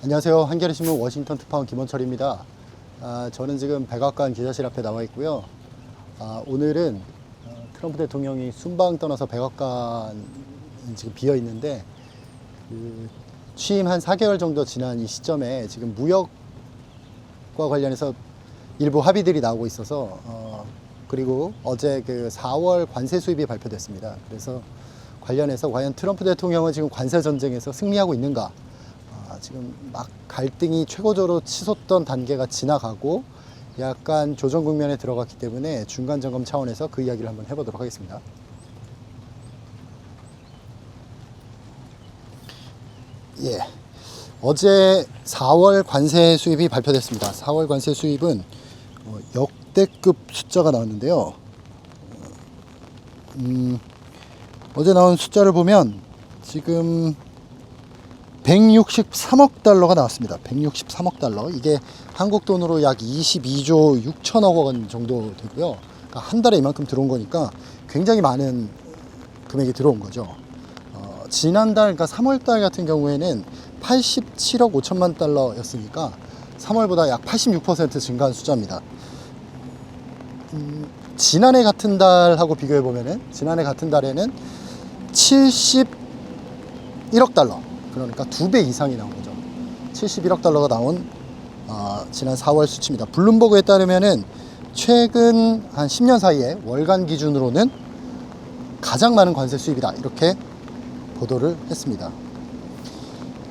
안녕하세요. 한겨레신문 워싱턴 특파원 김원철입니다. 저는 지금 백악관 기자실 앞에 나와 있고요. 오늘은 트럼프 대통령이 순방 떠나서 백악관 지금 비어 있는데 취임 한 4개월 정도 지난 이 시점에 지금 무역과 관련해서 일부 합의들이 나오고 있어서 그리고 어제 그 4월 관세 수입이 발표됐습니다. 그래서 관련해서 과연 트럼프 대통령은 지금 관세 전쟁에서 승리하고 있는가? 지금 막 갈등이 최고조로 치솟던 단계가 지나가고 약간 조정 국면에 들어갔기 때문에 중간 점검 차원에서 그 이야기를 한번 해보도록 하겠습니다. 예, 어제 4월 관세 수입이 발표됐습니다. 4월 관세 수입은 역대급 숫자가 나왔는데요. 어제 나온 숫자를 보면 지금 163억 달러가 나왔습니다. 163억 달러. 이게 한국 돈으로 약 22조 6천억 원 정도 되고요. 그러니까 한 달에 이만큼 들어온 거니까 굉장히 많은 금액이 들어온 거죠. 지난달, 그러니까 3월달 같은 경우에는 87억 5천만 달러였으니까 3월보다 약 86% 증가한 숫자입니다. 지난해 같은 달하고 비교해 보면은 지난해 같은 달에는 71억 달러. 그러니까 2배 이상이 나온 거죠. 71억 달러가 나온 지난 4월 수치입니다. 블룸버그에 따르면은 최근 한 10년 사이에 월간 기준으로는 가장 많은 관세 수입이다. 이렇게 보도를 했습니다.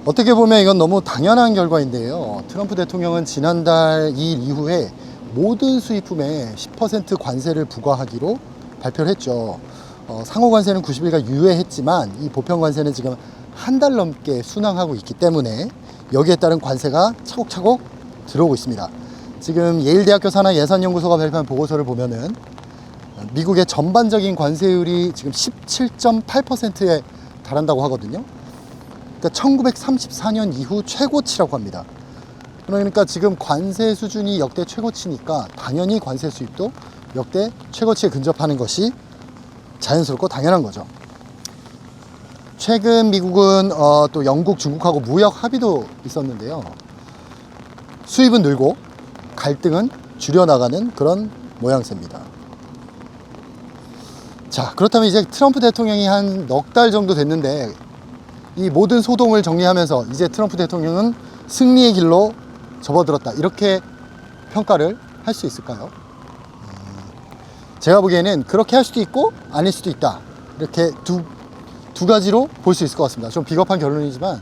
어떻게 보면 이건 너무 당연한 결과인데요. 트럼프 대통령은 지난달 2일 이후에 모든 수입품에 10% 관세를 부과하기로 발표를 했죠. 상호 관세는 90일간 유예했지만 이 보편 관세는 지금 한 달 넘게 순항하고 있기 때문에 여기에 따른 관세가 차곡차곡 들어오고 있습니다. 지금 예일대학교 산하예산연구소가 발표한 보고서를 보면은 미국의 전반적인 관세율이 지금 17.8%에 달한다고 하거든요. 그러니까 1934년 이후 최고치라고 합니다. 그러니까 지금 관세 수준이 역대 최고치니까 당연히 관세 수입도 역대 최고치에 근접하는 것이 자연스럽고 당연한 거죠. 최근 미국은 또 영국, 중국하고 무역 합의도 있었는데요. 수입은 늘고 갈등은 줄여나가는 그런 모양새입니다. 자, 그렇다면 이제 트럼프 대통령이 한 넉 달 정도 됐는데 이 모든 소동을 정리하면서 이제 트럼프 대통령은 승리의 길로 접어들었다. 이렇게 평가를 할 수 있을까요? 제가 보기에는 그렇게 할 수도 있고 아닐 수도 있다. 이렇게 두 가지로 볼 수 있을 것 같습니다. 좀 비겁한 결론이지만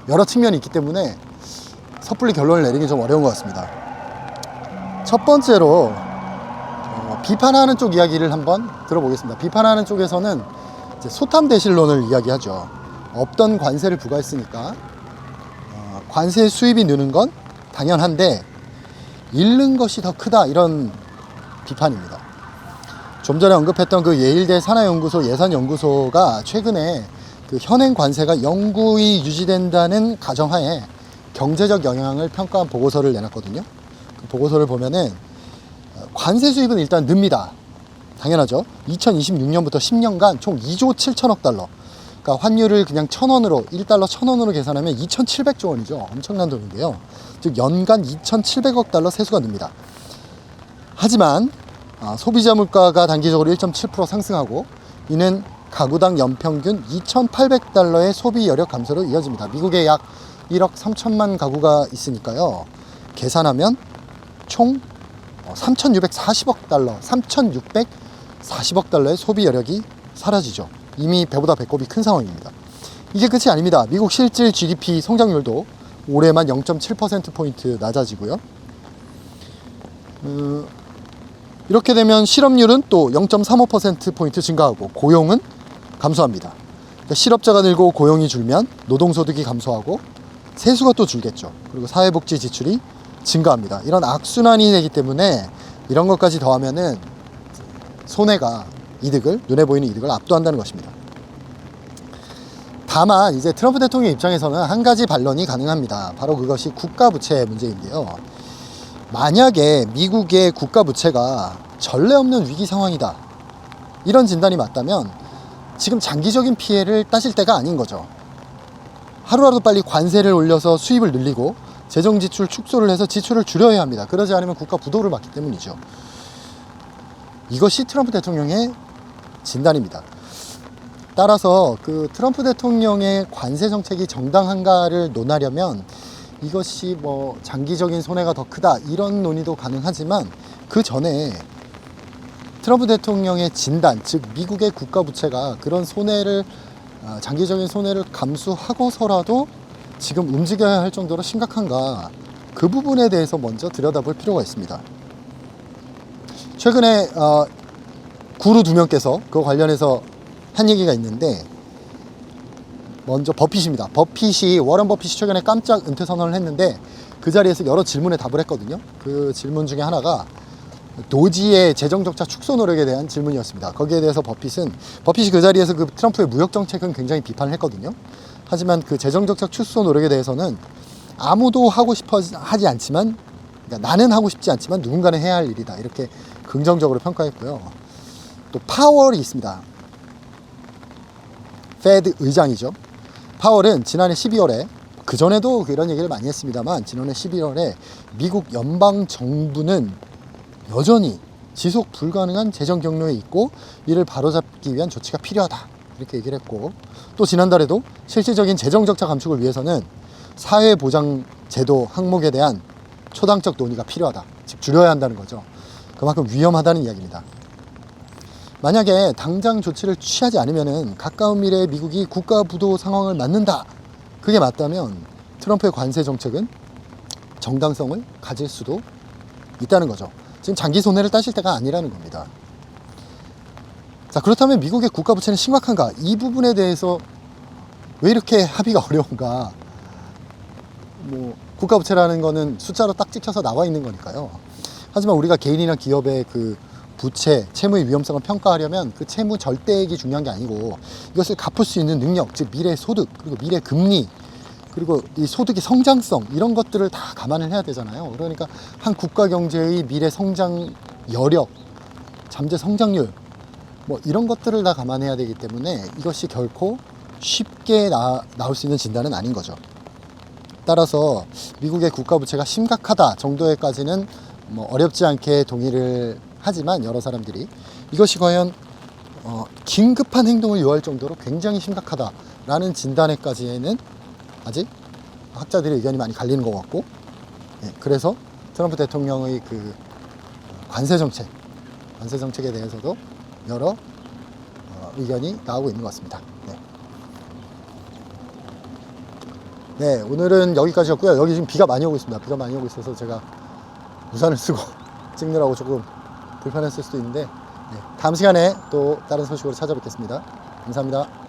여러 측면이 있기 때문에 섣불리 결론을 내리기 좀 어려운 것 같습니다. 첫 번째로 비판하는 쪽 이야기를 한번 들어보겠습니다. 비판하는 쪽에서는 이제 소탐대실론을 이야기하죠. 없던 관세를 부과했으니까 관세 수입이 느는 건 당연한데 잃는 것이 더 크다, 이런 비판입니다. 좀 전에 언급했던 그 예일대 산하연구소 예산연구소가 최근에 그 현행 관세가 영구히 유지된다는 가정하에 경제적 영향을 평가한 보고서를 내놨거든요. 그 보고서를 보면은 관세 수입은 일단 늡니다. 당연하죠. 2026년부터 10년간 총 2조 7천억 달러. 그러니까 환율을 그냥 1,000원으로, 1달러 1,000원으로 계산하면 2,700조 원이죠. 엄청난 돈인데요. 즉 연간 2,700억 달러 세수가 늡니다. 하지만 소비자 물가가 단기적으로 1.7% 상승하고 이는 가구당 연평균 2,800달러의 소비 여력 감소로 이어집니다. 미국에 약 1억 3천만 가구가 있으니까요. 계산하면 총 3,640억 달러, 3,640억 달러의 소비 여력이 사라지죠. 이미 배보다 배꼽이 큰 상황입니다. 이게 끝이 아닙니다. 미국 실질 GDP 성장률도 올해만 0.7%포인트 낮아지고요. 이렇게 되면 실업률은 또 0.35%포인트 증가하고 고용은 감소합니다. 그러니까 실업자가 늘고 고용이 줄면 노동소득이 감소하고 세수가 또 줄겠죠. 그리고 사회복지 지출이 증가합니다. 이런 악순환이 되기 때문에 이런 것까지 더하면은 손해가 이득을, 눈에 보이는 이득을 압도한다는 것입니다. 다만 이제 트럼프 대통령 입장에서는 한 가지 반론이 가능합니다. 바로 그것이 국가부채 문제인데요. 만약에 미국의 국가부채가 전례 없는 위기 상황이다, 이런 진단이 맞다면 지금 장기적인 피해를 따질 때가 아닌 거죠. 하루라도 빨리 관세를 올려서 수입을 늘리고 재정 지출 축소를 해서 지출을 줄여야 합니다. 그러지 않으면 국가 부도를 맞기 때문이죠. 이것이 트럼프 대통령의 진단입니다. 따라서 그 트럼프 대통령의 관세 정책이 정당한가를 논하려면 이것이 뭐 장기적인 손해가 더 크다 이런 논의도 가능하지만 그 전에 트럼프 대통령의 진단, 즉 미국의 국가 부채가 그런 손해를 장기적인 손해를 감수하고서라도 지금 움직여야 할 정도로 심각한가, 그 부분에 대해서 먼저 들여다볼 필요가 있습니다. 최근에 구루 2명께서 그거 관련해서 한 얘기가 있는데, 먼저 버핏입니다. 워런 버핏이 최근에 깜짝 은퇴 선언을 했는데 그 자리에서 여러 질문에 답을 했거든요. 그 질문 중에 하나가 도지의 재정적자 축소 노력에 대한 질문이었습니다. 거기에 대해서 버핏이 그 자리에서 그 트럼프의 무역 정책은 굉장히 비판을 했거든요. 하지만 그 재정적자 축소 노력에 대해서는 아무도 하고 싶어 하지 않지만, 그러니까 나는 하고 싶지 않지만 누군가는 해야 할 일이다, 이렇게 긍정적으로 평가했고요. 또 파월이 있습니다. 페드 의장이죠. 파월은 지난해 12월에, 그전에도 이런 얘기를 많이 했습니다만, 지난해 12월에 미국 연방정부는 여전히 지속 불가능한 재정 경로에 있고 이를 바로잡기 위한 조치가 필요하다, 이렇게 얘기를 했고, 또 지난달에도 실질적인 재정 적자 감축을 위해서는 사회보장제도 항목에 대한 초당적 논의가 필요하다, 즉 줄여야 한다는 거죠. 그만큼 위험하다는 이야기입니다. 만약에 당장 조치를 취하지 않으면 가까운 미래에 미국이 국가 부도 상황을 맞는다, 그게 맞다면 트럼프의 관세 정책은 정당성을 가질 수도 있다는 거죠. 지금 장기 손해를 따질 때가 아니라는 겁니다. 자, 그렇다면 미국의 국가 부채는 심각한가? 이 부분에 대해서 왜 이렇게 합의가 어려운가? 뭐 국가 부채라는 거는 숫자로 딱 찍혀서 나와 있는 거니까요. 하지만 우리가 개인이나 기업의 그 부채, 채무의 위험성을 평가하려면 그 채무 절대액이 중요한 게 아니고 이것을 갚을 수 있는 능력, 즉 미래 소득, 그리고 미래 금리, 그리고 이 소득의 성장성, 이런 것들을 다 감안을 해야 되잖아요. 그러니까 한 국가 경제의 미래 성장 여력, 잠재 성장률, 뭐 이런 것들을 다 감안해야 되기 때문에 이것이 결코 쉽게 나올 수 있는 진단은 아닌 거죠. 따라서 미국의 국가 부채가 심각하다 정도에까지는 뭐 어렵지 않게 동의를 하지만, 여러 사람들이 이것이 과연 긴급한 행동을 요할 정도로 굉장히 심각하다라는 진단에까지는 아직 학자들의 의견이 많이 갈리는 것 같고, 그래서 트럼프 대통령의 그 관세 정책에 대해서도 여러 의견이 나오고 있는 것 같습니다. 네, 오늘은 여기까지였고요. 여기 지금 비가 많이 오고 있습니다. 비가 많이 오고 있어서 제가 우산을 쓰고 찍느라고 조금 불편했을 수도 있는데, 다음 시간에 또 다른 소식으로 찾아뵙겠습니다. 감사합니다.